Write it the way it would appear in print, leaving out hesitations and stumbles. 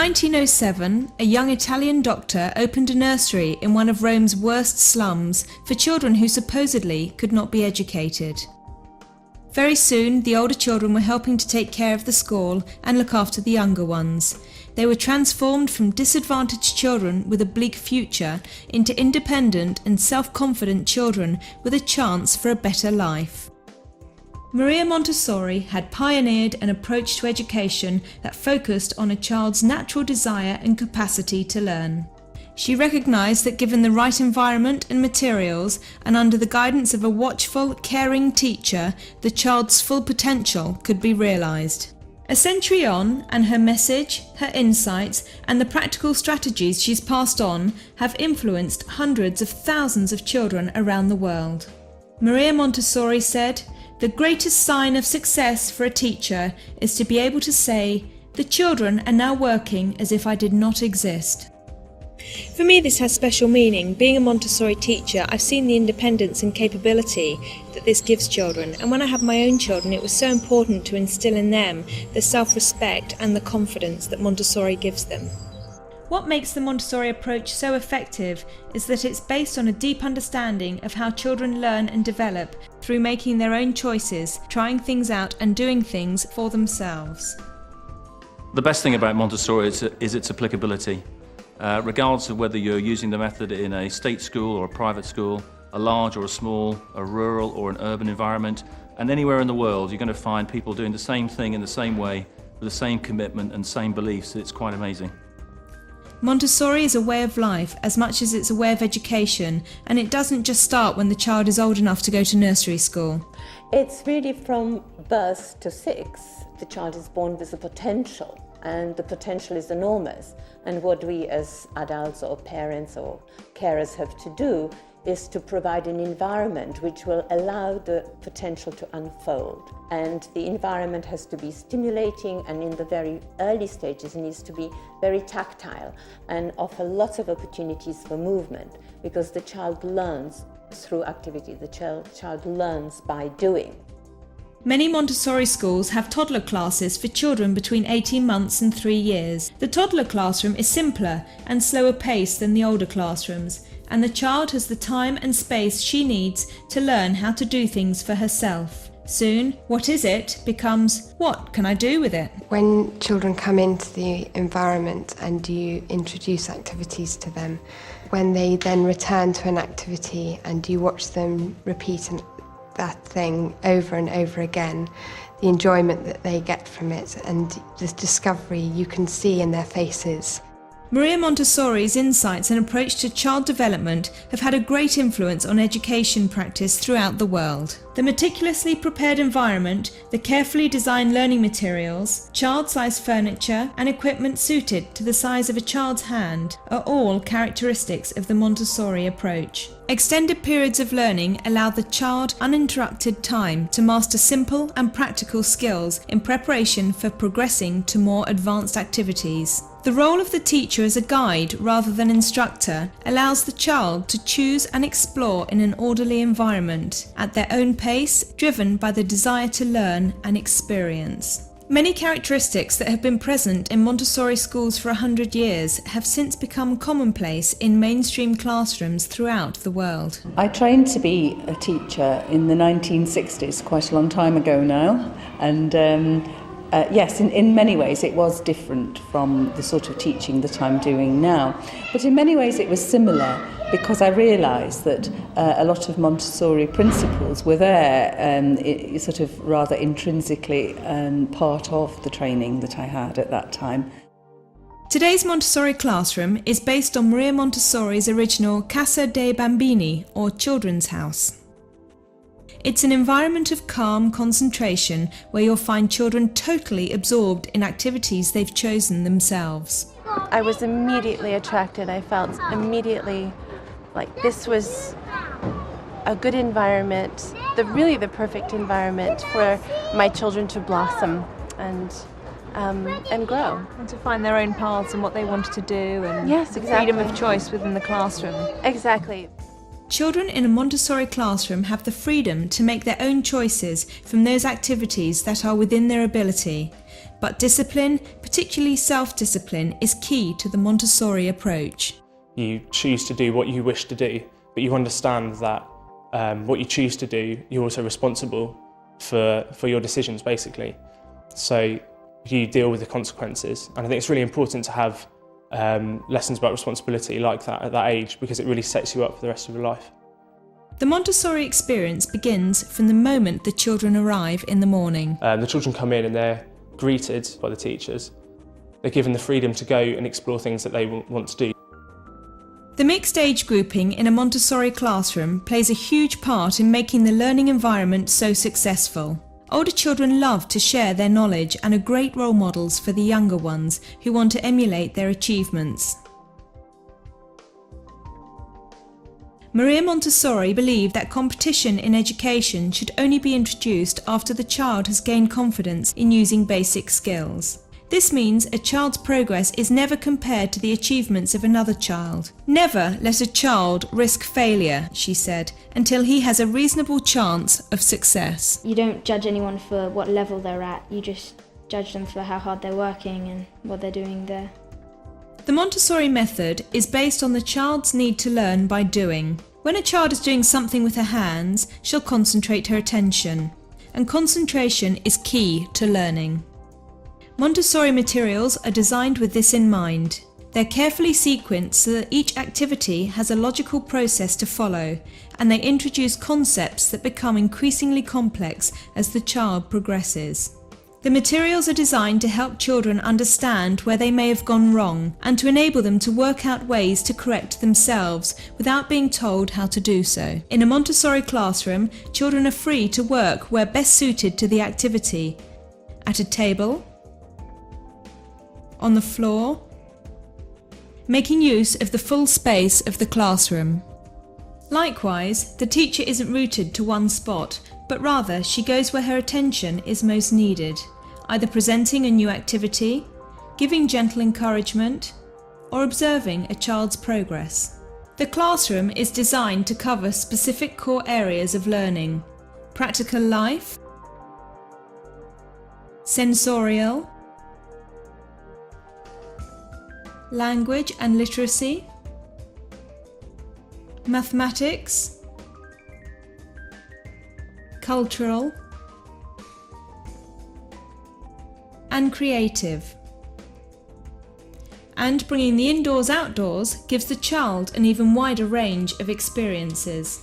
1907, a young Italian doctor opened a nursery in one of Rome's worst slums for children who supposedly could not be educated. Very soon, the older children were helping to take care of the school and look after the younger ones. They were transformed from disadvantaged children with a bleak future into independent and self-confident children with a chance for a better life. Maria Montessori had pioneered an approach to education that focused on a child's natural desire and capacity to learn. She recognised that given the right environment and materials, and under the guidance of a watchful, caring teacher, the child's full potential could be realised. A century on, and her message, her insights, and the practical strategies she's passed on have influenced hundreds of thousands of children around the world. Maria Montessori said, "The greatest sign of success for a teacher is to be able to say, 'The children are now working as if I did not exist.'" For me, this has special meaning. Being a Montessori teacher, I've seen the independence and capability that this gives children, and when I had my own children, it was so important to instill in them the self-respect and the confidence that Montessori gives them. What makes the Montessori approach so effective is that it's based on a deep understanding of how children learn and develop through making their own choices, trying things out and doing things for themselves. The best thing about Montessori is its applicability. Regardless of whether you're using the method in a state school or a private school, a large or a small, a rural or an urban environment, and anywhere in the world, you're going to find people doing the same thing in the same way, with the same commitment and same beliefs. It's quite amazing. Montessori is a way of life as much as it's a way of education, and it doesn't just start when the child is old enough to go to nursery school. It's really from birth to 6. The child is born with a potential, and the potential is enormous. And what we as adults or parents or carers have to do is to provide an environment which will allow the potential to unfold. And the environment has to be stimulating, and in the very early stages it needs to be very tactile and offer lots of opportunities for movement, because the child learns through activity. The child learns by doing. Many Montessori schools have toddler classes for children between 18 months and 3 years. The toddler classroom is simpler and slower paced than the older classrooms, and the child has the time and space she needs to learn how to do things for herself. Soon, what is it becomes, what can I do with it? When children come into the environment and you introduce activities to them, when they then return to an activity and you watch them repeat that thing over and over again, the enjoyment that they get from it and the discovery you can see in their faces. Maria Montessori's insights and approach to child development have had a great influence on education practice throughout the world. The meticulously prepared environment, the carefully designed learning materials, child-sized furniture and equipment suited to the size of a child's hand are all characteristics of the Montessori approach. Extended periods of learning allow the child uninterrupted time to master simple and practical skills in preparation for progressing to more advanced activities. The role of the teacher as a guide rather than instructor allows the child to choose and explore in an orderly environment, at their own pace, driven by the desire to learn and experience. Many characteristics that have been present in Montessori schools for 100 years have since become commonplace in mainstream classrooms throughout the world. I trained to be a teacher in the 1960s, quite a long time ago now, and yes, in many ways it was different from the sort of teaching that I'm doing now. But in many ways it was similar, because I realised that a lot of Montessori principles were there, sort of rather intrinsically part of the training that I had at that time. Today's Montessori classroom is based on Maria Montessori's original Casa dei Bambini, or Children's House. It's an environment of calm concentration where you'll find children totally absorbed in activities they've chosen themselves. I was immediately attracted. I felt immediately like this was a good environment, really the perfect environment for my children to blossom and grow. And to find their own paths and what they wanted to do, and yes, exactly. Freedom of choice within the classroom. Exactly. Children in a Montessori classroom have the freedom to make their own choices from those activities that are within their ability. But discipline, particularly self-discipline, is key to the Montessori approach. You choose to do what you wish to do, but you understand that what you choose to do, you're also responsible for your decisions, basically. So you deal with the consequences. And I think it's really important to have lessons about responsibility like that at that age, because it really sets you up for the rest of your life. The Montessori experience begins from the moment the children arrive in the morning. The children come in and they're greeted by the teachers. They're given the freedom to go and explore things that they want to do. The mixed age grouping in a Montessori classroom plays a huge part in making the learning environment so successful. Older children love to share their knowledge and are great role models for the younger ones who want to emulate their achievements. Maria Montessori believed that competition in education should only be introduced after the child has gained confidence in using basic skills. This means a child's progress is never compared to the achievements of another child. Never let a child risk failure, she said, until he has a reasonable chance of success. You don't judge anyone for what level they're at, you just judge them for how hard they're working and what they're doing there. The Montessori method is based on the child's need to learn by doing. When a child is doing something with her hands, she'll concentrate her attention, and concentration is key to learning. Montessori materials are designed with this in mind. They're carefully sequenced so that each activity has a logical process to follow, and they introduce concepts that become increasingly complex as the child progresses. The materials are designed to help children understand where they may have gone wrong and to enable them to work out ways to correct themselves without being told how to do so. In a Montessori classroom, children are free to work where best suited to the activity: at a table, on the floor, making use of the full space of the classroom. Likewise, the teacher isn't rooted to one spot, but rather she goes where her attention is most needed, either presenting a new activity, giving gentle encouragement, or observing a child's progress. The classroom is designed to cover specific core areas of learning: practical life, sensorial, language and literacy, mathematics, cultural, and creative. And bringing the indoors outdoors gives the child an even wider range of experiences.